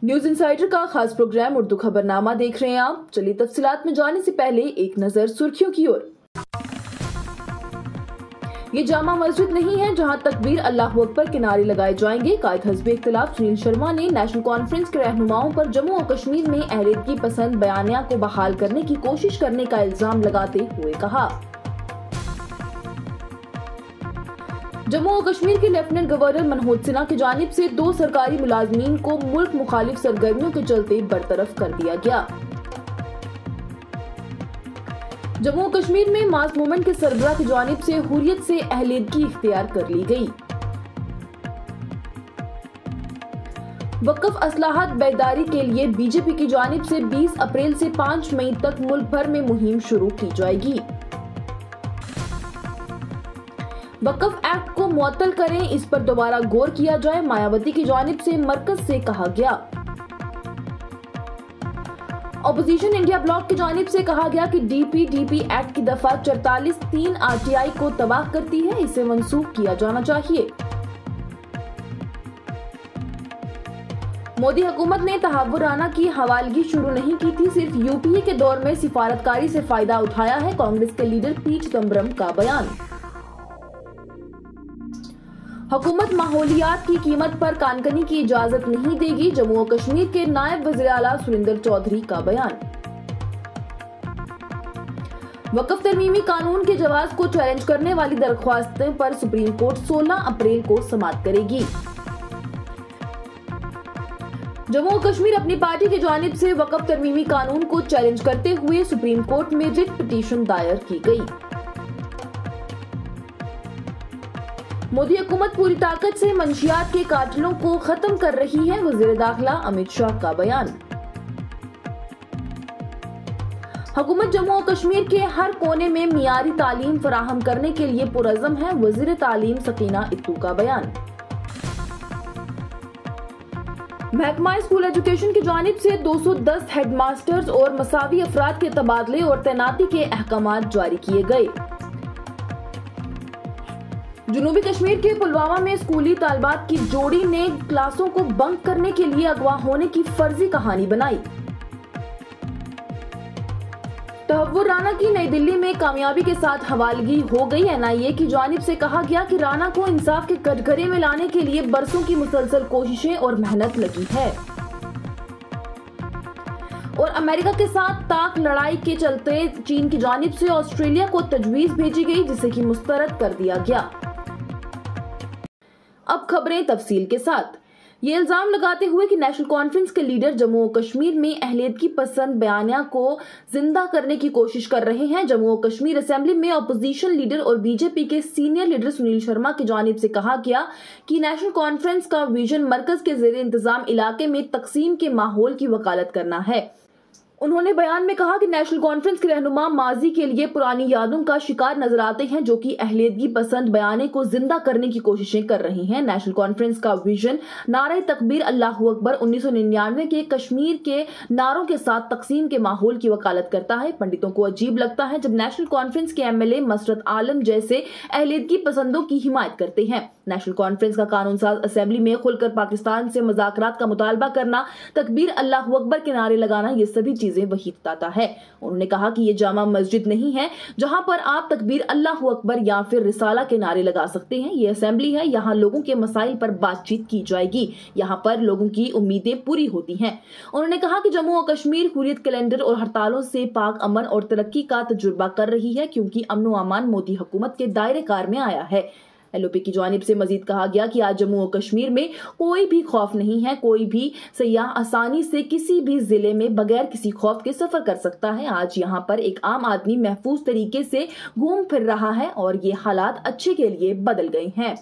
News insider का खास programme Urdu खबरनामा देख रहे हैं आप। चलिए तफसीलात में जाने से पहले एक नजर सुर्खियों की ओर। ये जामा मस्जिद नहीं है जहां तकबीर अल्लाह अकबर के नारे लगाए जाएंगे। कायद हिज़्ब इख्तिलाफ सुनील शर्मा ने नेशनल कॉन्फ्रेंस के रहनुमाओं पर जम्मू और कश्मीर में अहलियत पसंद बयानिया को बहाल करने की कोशिश करने का इल्जाम लगाते हुए कहा। जम्मू और कश्मीर के लेफ्टिनेंट गवर्नर मनोज सिन्हा की जानिब से 2 सरकारी मुलाजमीन को मुल्क मुखालिफ सरगर्मियों के चलते बरतरफ कर दिया गया। जम्मू और कश्मीर में मास मूवमेंट के सरबराह की जानिब से हुर्रियत से अहलियदगी इख्तियार कर ली गई। वक्फ असलाहत बेदारी के लिए बीजेपी की जानिब से 20 अप्रैल से 5 मई तक मुल्क भर में मुहिम शुरू की जाएगी। वक्फ एक्ट को मुअत्तल करें, इस पर दोबारा गौर किया जाए, मायावती की जानिब से मरकज से कहा गया। ऑपोजिशन इंडिया ब्लॉक की जानिब से कहा गया कि डीपीडीपी एक्ट की दफा 44(3) आरटीआई को तबाह करती है, इसे मंसूख किया जाना चाहिए। मोदी हुकूमत ने तहव्वुर राना की हवालगी शुरू नहीं की थी, सिर्फ यूपीए के दौर में सिफारतकारी से फायदा उठाया है, कांग्रेस के लीडर पी चिदम्बरम का बयान। हुकूमत माहौलियात की कीमत पर कानकनी की इजाजत नहीं देगी, जम्मू और कश्मीर के नायब वज़ीर आला सुरिंदर चौधरी का बयान। वक्फ तरमीमी कानून के जवाज को चैलेंज करने वाली दरख्वास्तों पर सुप्रीम कोर्ट 16 अप्रैल को समाअत करेगी। जम्मू और कश्मीर अपनी पार्टी की जानिब से वक्फ तरमीमी कानून को चैलेंज करते हुए सुप्रीम कोर्ट में रिट पिटीशन दायर की गई। मोदी हुकूमत पूरी ताकत से मंशियात के कातिलों को खत्म कर रही है, वज़ीर दाखिला अमित शाह का बयान। हुकूमत जम्मू और कश्मीर के हर कोने में मियारी तालीम फराहम करने के लिए पुरअज़म है, वज़ीर तालीम सकीना इत्तू का बयान। महकमा स्कूल एजुकेशन की जानिब से 210 हेडमास्टर्स और मसावी अफराद के तबादले और तैनाती के अहकामात जारी किए गए। जनूबी कश्मीर के पुलवामा में स्कूली तालिबात की जोड़ी ने क्लासों को बंक करने के लिए अगवा होने की फर्जी कहानी बनाई। तहव्वुर राना की नई दिल्ली में कामयाबी के साथ हवालगी हो गई। एनआईए की जानिब से कहा गया कि राना को इंसाफ के कटघरे में लाने के लिए बरसों की मुसलसल कोशिशें और मेहनत लगी है और अमेरिका के साथ ताक लड़ाई के चलते चीन की जानिब से ऑस्ट्रेलिया को तजवीज भेजी गई, जिसे कि मुस्तरद कर दिया गया। अब खबरें तफसील के साथ। ये इल्जाम लगाते हुए कि नेशनल कॉन्फ्रेंस के लीडर जम्मू और कश्मीर में अहलियत पसंद बयानिया को जिंदा करने की कोशिश कर रहे हैं। जम्मू और कश्मीर असेंबली में अपोजिशन लीडर और बीजेपी के सीनियर लीडर सुनील शर्मा की जानिब से कहा गया कि नेशनल कॉन्फ्रेंस का विजन मरकज के ज़ेरे इंतजाम इलाके में तकसीम के माहौल की वकालत करना है। उन्होंने बयान में कहा कि नेशनल कॉन्फ्रेंस के रहनुमा माजी के लिए पुरानी यादों का शिकार नजर आते हैं, जो कि अहलियत पसंद बयाने को जिंदा करने की कोशिशें कर रही हैं। नेशनल कॉन्फ्रेंस का विजन नारे तकबीर अल्लाह अकबर 1999 के कश्मीर के नारों के साथ तकसीम के माहौल की वकालत करता है। पंडितों को अजीब लगता है जब नेशनल कॉन्फ्रेंस के एमएलए मसरत आलम जैसे अहलियत पसंदों की हिमायत करते हैं। नेशनल कॉन्फ्रेंस का कानून साज असेंबली में खुलकर पाकिस्तान से मुज़ाकरात का मुतालबा करना, तकबीर अल्लाह अकबर के नारे लगाना, ये सभी चीजें वही बताता है। उन्होंने कहा कि ये जामा मस्जिद नहीं है जहां पर आप तकबीर अल्लाह अकबर या फिर रिसाला के नारे लगा सकते हैं। ये असेंबली है, यहाँ लोगों के मसाइल पर बातचीत की जाएगी, यहाँ पर लोगों की उम्मीदें पूरी होती हैं। उन्होंने कहा कि जम्मू और कश्मीर हुर्रियत कैलेंडर और हड़तालों से पाक अमन और तरक्की का तजुर्बा कर रही है, क्योंकि अमन व अमान मोदी हुकूमत के दायरे कार में आया है। एलओपी की जानिब से मजीद कहा गया कि आज जम्मू और कश्मीर में कोई भी खौफ नहीं है, कोई भी सयाह आसानी से किसी भी जिले में बगैर किसी खौफ के सफर कर सकता है। आज यहाँ पर एक आम आदमी महफूज तरीके से घूम फिर रहा है और ये हालात अच्छे के लिए बदल गए हैं।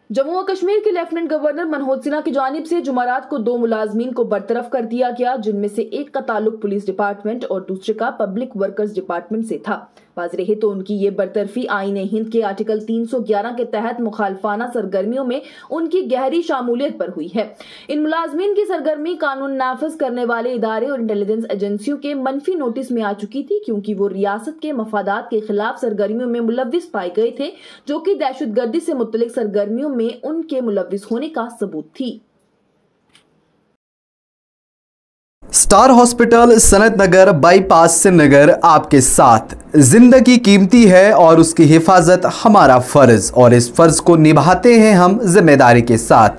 जम्मू और कश्मीर के लेफ्टिनेंट गवर्नर मनोज सिन्हा की जानिब से जुमेरात को 2 मुलाजमीन को बरतरफ कर दिया गया, जिनमें से एक का ताल्लुक पुलिस डिपार्टमेंट और दूसरे का पब्लिक वर्कर्स डिपार्टमेंट से था। वाज़ रहे तो उनकी ये बरतरफी आईन हिंद के आर्टिकल 311 के तहत मुखालफाना सरगर्मियों में उनकी गहरी शामूलियत पर हुई है। इन मुलाजमीन की सरगर्मी कानून नाफिज करने वाले इदारे और इंटेलिजेंस एजेंसियों के मनफी नोटिस में आ चुकी थी, क्योंकि वो रियासत के मफादात के खिलाफ सरगर्मियों में मुलव्विस पाए गए थे, जो कि दहशतगर्दी से मुतल्लिक सरगर्मियों में उनके मुलव्विस होने का सबूत थी। स्टार हॉस्पिटल सनत नगर बाईपास श्रीनगर आपके साथ। जिंदगी कीमती है और उसकी हिफाजत हमारा फर्ज, और इस फर्ज को निभाते हैं हम जिम्मेदारी के साथ।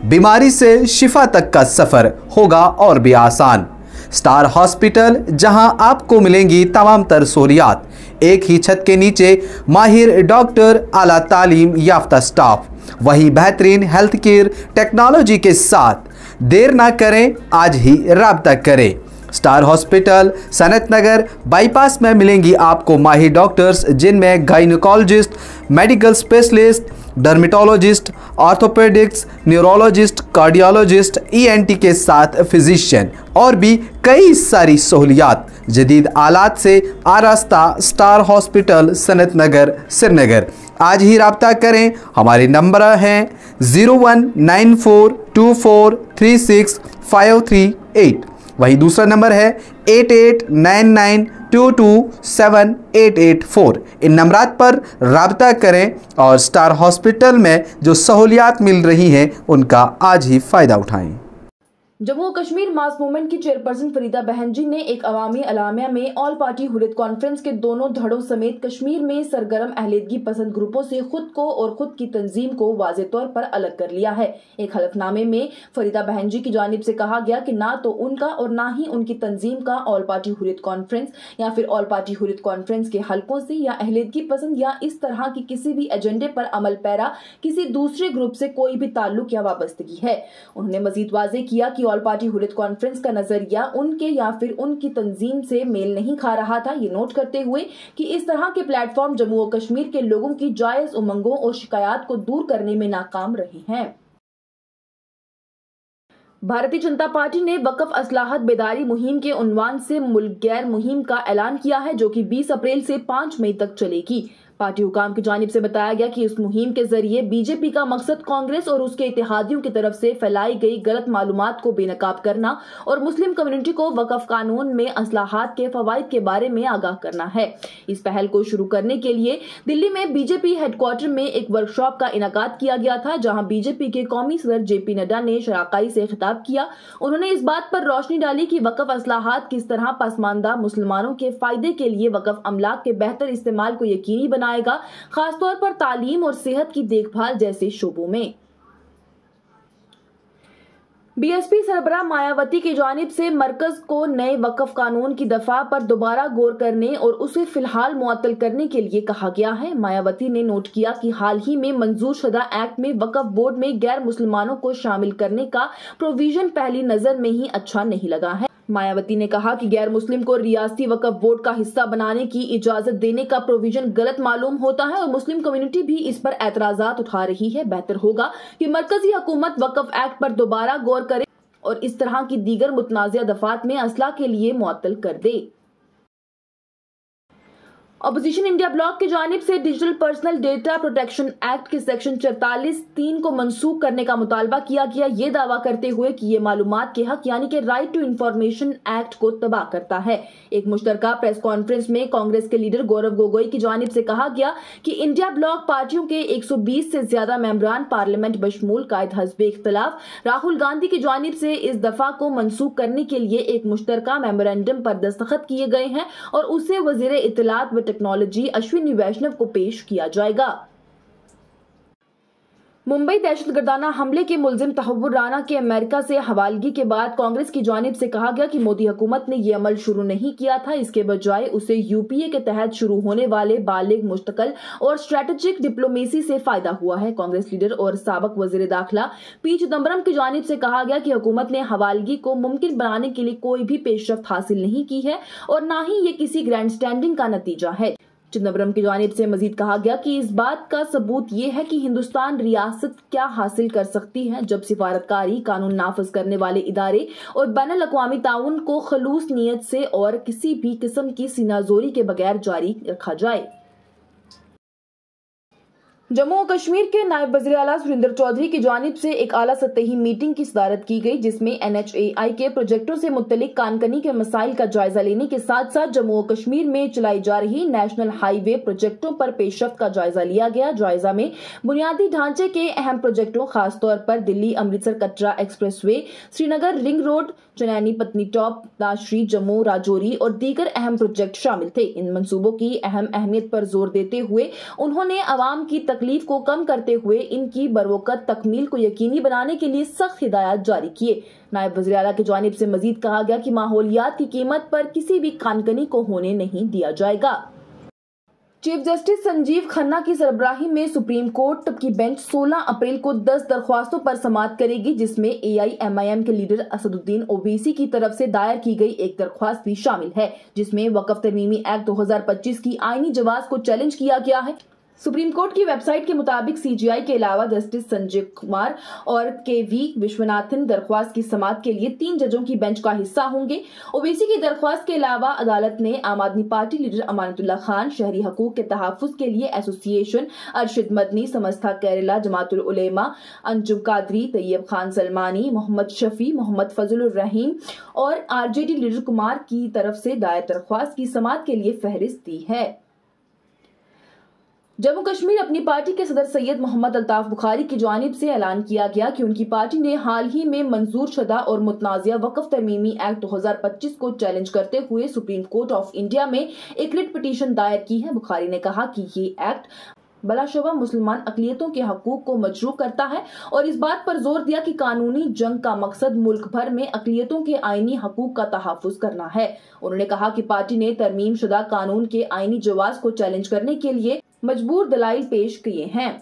बीमारी से शिफा तक का सफर होगा और भी आसान। स्टार हॉस्पिटल, जहां आपको मिलेंगी तमाम तर सहूलियात, एक ही छत के नीचे माहिर डॉक्टर, आला तालीम याफ्ता स्टाफ, वही बेहतरीन हेल्थ केयर टेक्नोलॉजी के साथ। देर ना करें, आज ही राब्ता करें। स्टार हॉस्पिटल सनत नगर बाईपास में मिलेंगी आपको माहिर डॉक्टर्स, जिनमें gynaecologist, medical specialist, dermatologist, orthopaedics, neurologist, cardiologist, ENT के साथ फिजिशियन और भी कई सारी सहूलियात जदीद आलात से आरास्ता। स्टार हॉस्पिटल सनत नगर श्रीनगर। आज ही राब्ता करें। हमारे नंबर हैं 019424365338। वही दूसरा नंबर है 8899227884। इन नंबरात पर राब्ता करें और स्टार हॉस्पिटल में जो सहूलियात मिल रही हैं उनका आज ही फ़ायदा उठाएं। जम्मू और कश्मीर मास मूवमेंट की चेयरपर्सन फरीदा बहन जी ने एक अवामी अलामिया में ऑल पार्टी हुर्रियत कॉन्फ्रेंस के दोनों धड़ों समेत कश्मीर में सरगर्म अहलियदगी पसंद ग्रुपों से खुद को और खुद की तंजीम को वाज़े तौर पर अलग कर लिया है। एक हलफनामे में फरीदा बहन जी की जानिब से कहा गया कि ना तो उनका और ना ही उनकी तंजीम का ऑल पार्टी हुर्रियत कॉन्फ्रेंस या फिर ऑल पार्टी हुर्रियत कॉन्फ्रेंस के हलकों से या अहलियदगी पसंद या इस तरह की किसी भी एजेंडे पर अमल पैरा किसी दूसरे ग्रुप से कोई भी ताल्लुक या वाबस्तगी है। उन्होंने मजीद वाज़े किया कि ऑल पार्टी हुर्रियत कॉन्फ्रेंस का नजरिया उनके या फिर उनकी तंजीम से मेल नहीं खा रहा था, ये नोट करते हुए कि इस तरह के प्लेटफॉर्म जम्मू और कश्मीर के लोगों की जायज उमंगों और शिकायत को दूर करने में नाकाम रहे हैं। भारतीय जनता पार्टी ने वक्फ असलाहत बेदारी मुहिम के उन्वान से मुल्क गैर मुहिम का ऐलान किया है, जो कि 20 अप्रैल से 5 मई तक चलेगी। पार्टी हुकाम की जानिब से बताया गया कि इस मुहिम के जरिए बीजेपी का मकसद कांग्रेस और उसके इत्तेहादियों की तरफ से फैलाई गई गलत मालूमात को बेनकाब करना और मुस्लिम कम्युनिटी को वक्फ कानून में असलाहत के फवाइद के बारे में आगाह करना है। इस पहल को शुरू करने के लिए दिल्ली में बीजेपी हेडक्वार्टर में एक वर्कशॉप का इनेकाद किया गया था, जहां बीजेपी के कौमी सदर JP नड्डा ने शराकाई से खिताब किया। उन्होंने इस बात पर रोशनी डाली कि वक्फ असलाहत किस तरह पसमानदा मुसलमानों के फायदे के लिए वक्फ अमलाक के बेहतर इस्तेमाल को यकीनी बनाएगा, खासतौर पर तालीम और सेहत की देखभाल जैसे शोबों में। BSP सरबराह मायावती की जानिब से मरकज को नए वक्फ कानून की दफा पर दोबारा गौर करने और उसे फिलहाल मुअत्तल करने के लिए कहा गया है। मायावती ने नोट किया कि हाल ही में मंजूर शुदा एक्ट में वक्फ बोर्ड में गैर मुसलमानों को शामिल करने का प्रोविजन पहली नजर में ही अच्छा नहीं लगा है। मायावती ने कहा कि गैर मुस्लिम को रियासती वक्फ बोर्ड का हिस्सा बनाने की इजाजत देने का प्रोविजन गलत मालूम होता है और मुस्लिम कम्युनिटी भी इस पर एतराजात उठा रही है। बेहतर होगा कि मरकजी हुकूमत वक्फ एक्ट पर दोबारा गौर करे और इस तरह की दीगर मुतनाज़िया दफात में असलाह के लिए मुअत्तल कर दे। अपोजिशन इंडिया ब्लॉक की जानिब से digital personal data protection act के सेक्शन 44(3) को मनसूख करने का मुतालबा किया गया, ये दावा करते हुए कि ये मालूमात के हक यानी कि राइट टू इंफॉर्मेशन एक्ट को तबाह करता है। एक मुश्तरका प्रेस कॉन्फ्रेंस में कांग्रेस के लीडर गौरव गोगोई की जानिब से कहा गया कि इंडिया ब्लॉक पार्टियों के 120 से ज्यादा मेंबरान पार्लियामेंट बशमूल कायद हस्बे इख्तलाफ राहुल गांधी की जानिब से इस दफा को मनसूख करने के लिए एक मुश्तरका मेमोरेंडम पर दस्तखत किए गए हैं और उसे वजीर इत्तलात व टेक्नोलॉजी अश्विनी वैष्णव को पेश किया जाएगा। मुंबई दहशतगर्दाना हमले के मुल्जिम तहव्वुर राना के अमेरिका से हवालगी के बाद कांग्रेस की जानिब से कहा गया कि मोदी हुकूमत ने यह अमल शुरू नहीं किया था, इसके बजाय उसे यूपीए के तहत शुरू होने वाले बालिग मुस्तकिल और स्ट्रेटेजिक डिप्लोमेसी से फायदा हुआ है। कांग्रेस लीडर और साबक वजीर दाखिला पी चिदम्बरम की जानिब से कहा गया कि हुकूमत ने हवालगी को मुमकिन बनाने के लिए कोई भी पेशरफ्त हासिल नहीं की है और न ही ये किसी ग्रैंड स्टैंडिंग का नतीजा है। चिदम्बरम की जानिब से मजीद कहा गया कि इस बात का सबूत ये है कि हिंदुस्तान रियासत क्या हासिल कर सकती है जब सिफारतकारी, कानून नाफिज करने वाले इदारे और बैनुल अक़वामी ताउन को खलूस नीयत से और किसी भी किस्म की सीनाजोरी के बगैर जारी रखा जाए। जम्मू और कश्मीर के नायब वज़ीर आला सुरेंद्र चौधरी की जानिब से एक आला सतही मीटिंग की सदारत की गई, जिसमें NHAI के प्रोजेक्टों से मुत्तलिक कानकनी के मसाइल का जायजा लेने के साथ साथ जम्मू और कश्मीर में चलाई जा रही नेशनल हाईवे प्रोजेक्टों पर पेशरफ्त का जायजा लिया गया। जायजा में बुनियादी ढांचे के अहम प्रोजेक्टों, खासतौर पर Delhi Amritsar Katra expressway, Srinagar ring road, Chenani Patnitop, Nashri Jammu Rajouri और दीगर अहम प्रोजेक्ट शामिल थे। इन मंसूबों की अहम अहमियत पर जोर देते हुए उन्होंने आवाम की तकलीफ को कम करते हुए इनकी बरवकत तकमील को यकीनी बनाने के लिए सख्त हिदायत जारी किए। नायब वज़ीर आला की जानिब से मजीद कहा गया कि माहौलियात की कीमत पर किसी भी कानकनी को होने नहीं दिया जाएगा। चीफ जस्टिस संजीव खन्ना की सरबराही में सुप्रीम कोर्ट की बेंच 16 अप्रैल को 10 दरख्वास्तों पर समाअत करेगी, जिसमें AIMIM के लीडर असदुद्दीन ओवैसी की तरफ से दायर की गई एक दरख्वास्त भी शामिल है, जिसमें वक्फ तरमीमी एक्ट 2025 की आईनी जवाज को चैलेंज किया गया है। सुप्रीम कोर्ट की वेबसाइट के मुताबिक CJI के अलावा जस्टिस संजय कुमार और KV विश्वनाथन दरख्वास्त की समाअत के लिए 3 जजों की बेंच का हिस्सा होंगे। ओवैसी की दरख्वास्त के अलावा अदालत ने आम आदमी पार्टी लीडर अमानतुल्लाह खान, शहरी हकूक के तहफ्फुज के लिए एसोसिएशन, अरशद मदनी, समस्ता केरला, जमातुल उलेमा, अंजुम कादरी, तैयब खान सलमानी, मोहम्मद शफी, मोहम्मद फजलुर रहीम और RJD लीडर कुमार की तरफ से दायर दरख्वास्त की समाअत के लिए फहरिस्त दी है। जम्मू कश्मीर अपनी पार्टी के सदर सैयद मोहम्मद अल्ताफ बुखारी की जानिब से ऐलान किया गया कि उनकी पार्टी ने हाल ही में मंजूर शुदा और मुतनाज़िया वक्फ तरमीमी एक्ट 2025 को चैलेंज करते हुए सुप्रीम कोर्ट ऑफ इंडिया में एक रिट पिटीशन दायर की है। बुखारी ने कहा कि ये एक्ट बलाशुबा मुसलमान अक़लियतों के हकूक को मजरूह करता है और इस बात पर जोर दिया कि कानूनी जंग का मकसद मुल्क भर में अक़लियतों के आईनी हकूक का तहफ्फुज करना है। उन्होंने कहा कि पार्टी ने तरमीम शुदा कानून के आईनी जवाज को चैलेंज करने के लिए मजबूर दलाइल पेश किए हैं।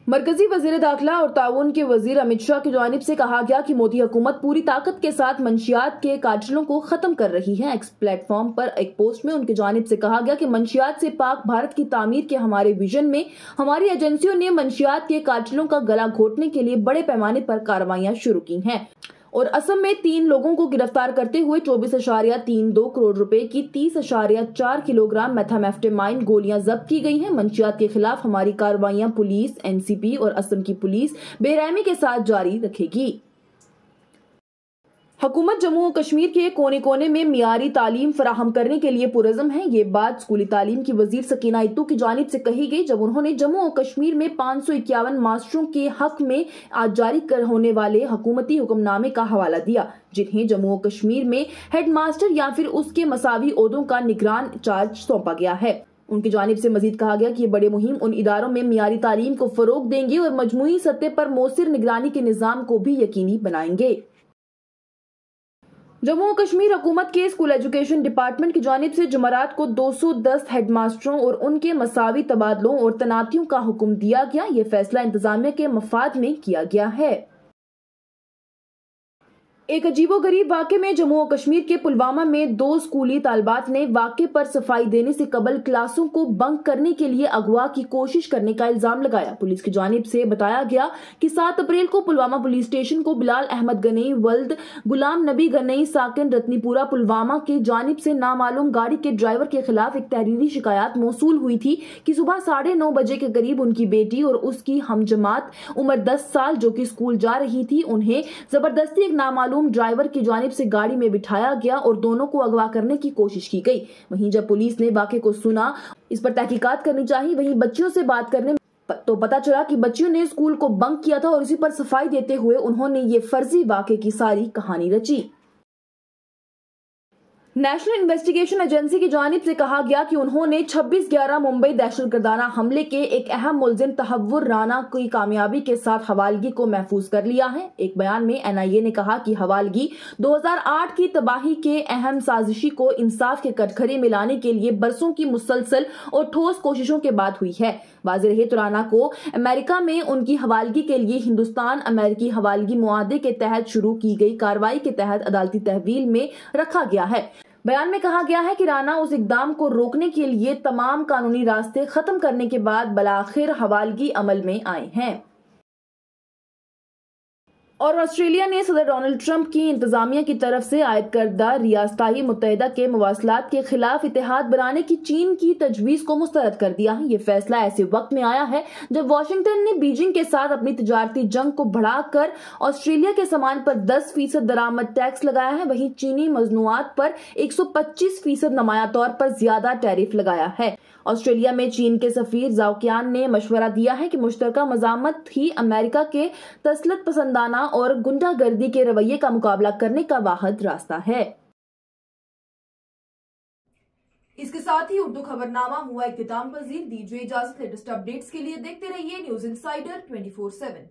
मरकजी वजीर दाखिला और ताउन के वजीर अमित शाह की जानिब से कहा गया कि मोदी हुकूमत पूरी ताकत के साथ मंशियात के कातिलों को खत्म कर रही है। एक्स प्लेटफॉर्म पर एक पोस्ट में उनकी जानिब से कहा गया कि मंशियात से पाक भारत की तामीर के हमारे विजन में हमारी एजेंसियों ने मंशियात के कातिलों का गला घोटने के लिए बड़े पैमाने पर कार्रवाइयां शुरू की हैं और असम में 3 लोगों को गिरफ्तार करते हुए 24.32 करोड़ रुपए की 30.4 किलोग्राम मेथामेफ्टेमाइन गोलियां जब्त की गई हैं। मंशियात के खिलाफ हमारी कार्रवाइयां पुलिस, NCP और असम की पुलिस बेरहमी के साथ जारी रखेगी। हुकूमत जम्मू और कश्मीर के कोने कोने में मियारी तालीम फराहम करने के लिए पुरज़म है। ये बात स्कूली तालीम की वजीर सकीना इत्तू की जानिब से कही गई जब उन्होंने जम्मू और कश्मीर में 551 मास्टरों के हक में आज जारी होने वाले हुकूमती हुक्मनामे का हवाला दिया, जिन्हें जम्मू और कश्मीर में हेड मास्टर या फिर उसके मसावी ओहदों का निगरान चार्ज सौंपा गया है। उनकी जानिब से मजीद कहा गया कि ये बड़े मुहिम उन इदारों में मियारी तालीम को फरोग देंगे और मजमूई सतह पर मौसिर निगरानी के निज़ाम को भी यकीनी बनाएंगे। जम्मू और कश्मीर हुकूमत के स्कूल एजुकेशन डिपार्टमेंट की जानिब से जुमेरात को 210 हेडमास्टरों और उनके मसावी तबादलों और तैनातियों का हुक्म दिया गया। ये फैसला इंतजामिया के मफाद में किया गया है। एक अजीबोगरीब वाक़े में जम्मू और कश्मीर के पुलवामा में 2 स्कूली तालिबात ने वाक़े पर सफाई देने से कबल क्लासों को बंक करने के लिए अगवा की कोशिश करने का इल्जाम लगाया। पुलिस की जानिब से बताया गया कि 7 अप्रैल को पुलवामा पुलिस स्टेशन को बिलाल अहमद गनई वल्द गुलाम नबी गनई साकिन रत्नीपुरा पुलवामा की जानिब से नामालूम गाड़ी के ड्राइवर के खिलाफ एक तहरीरी शिकायत मौसूल हुई थी कि सुबह 9:30 बजे के करीब उनकी बेटी और उसकी हमजमात उम्र 10 साल जो कि स्कूल जा रही थी, उन्हें जबरदस्ती एक नामालूम ड्राइवर की जानिब से गाड़ी में बिठाया गया और दोनों को अगवा करने की कोशिश की गई। वहीं जब पुलिस ने वाक़े को सुना, इस पर तहकीकात करनी चाहिए। वहीं बच्चियों से बात करने तो पता चला कि बच्चियों ने स्कूल को बंक किया था और इसी पर सफाई देते हुए उन्होंने ये फर्जी वाक़े की सारी कहानी रची। नेशनल इन्वेस्टिगेशन एजेंसी की जानिब से कहा गया कि उन्होंने 26/11 मुंबई दहशतगर्दाना हमले के एक अहम मुलजिम तहव्वुर राना की कामयाबी के साथ हवालगी को महफूज कर लिया है। एक बयान में NIA ने कहा कि हवालगी 2008 की तबाही के अहम साजिशी को इंसाफ के कटघरे में लाने के लिए बरसों की मुसलसल और ठोस कोशिशों के बाद हुई है। वाज़ेह रहे तो राना को अमेरिका में उनकी हवालगी के लिए हिंदुस्तान अमेरिकी हवालगी मुआहदे के तहत शुरू की गई कार्रवाई के तहत अदालती तहवील में रखा गया है। बयान में कहा गया है कि राना उस इकदाम को रोकने के लिए तमाम कानूनी रास्ते खत्म करने के बाद बलाखिर हवालगी अमल में आए हैं। और ऑस्ट्रेलिया ने सदर डोनाल्ड ट्रंप की इंतजामिया की तरफ से आयत करदा रियासताई मुत्तहिदा के मवासलात के खिलाफ इत्तेहाद बनाने की चीन की तजवीज को मुस्तरद कर दिया है। ये फैसला ऐसे वक्त में आया है जब वाशिंगटन ने बीजिंग के साथ अपनी तिजारती जंग को बढ़ाकर ऑस्ट्रेलिया के सामान पर 10% दरामद टैक्स लगाया है। वहीं चीनी मजनूआत पर 125% नुमाया तौर पर ज्यादा टैरिफ लगाया है। ऑस्ट्रेलिया में चीन के सफीर ज़ाओकियान ने मशवरा दिया है कि मुश्तरका मज़ामत ही अमेरिका के तसलत पसंदाना और गुंडागर्दी के रवैये का मुकाबला करने का वाहिद रास्ता है। इसके साथ ही उर्दू खबरनामा हुआ इख्तिताम पजीर। दीजिए इजाजत। लेटेस्ट अपडेट्स के लिए देखते रहिए न्यूज़ इंसाइडर 24/7।